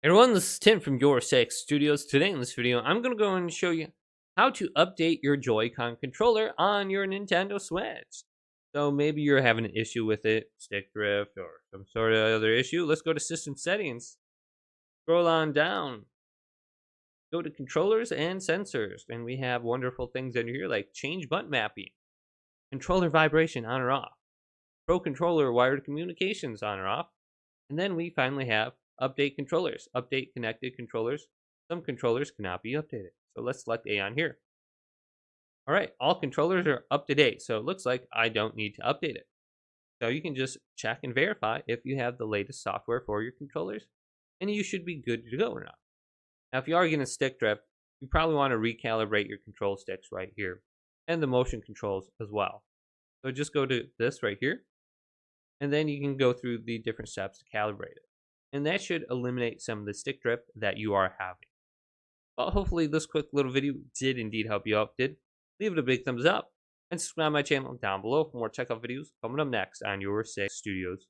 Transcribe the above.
Everyone, this is Tim from YourSixStudios. Today in this video, I'm going to go and show you how to update your Joy-Con controller on your Nintendo Switch. So maybe you're having an issue with it, stick drift, or some sort of other issue. Let's go to System Settings, scroll on down, go to Controllers and Sensors, and we have wonderful things under here like Change Button Mapping, Controller Vibration on or off, Pro Controller Wired Communications on or off, and then we finally have Update controllers. Update connected controllers. Some controllers cannot be updated. So let's select A on here. All right, all controllers are up to date. So it looks like I don't need to update it. So you can just check and verify if you have the latest software for your controllers, and you should be good to go or not. Now, if you are getting stick drift, you probably want to recalibrate your control sticks right here and the motion controls as well. So just go to this right here, and then you can go through the different steps to calibrate it. And that should eliminate some of the stick drift that you are having. Well, hopefully this quick little video did indeed help you out. Leave it a big thumbs up and subscribe to my channel down below for more checkout videos coming up next on YourSixGaming Studios.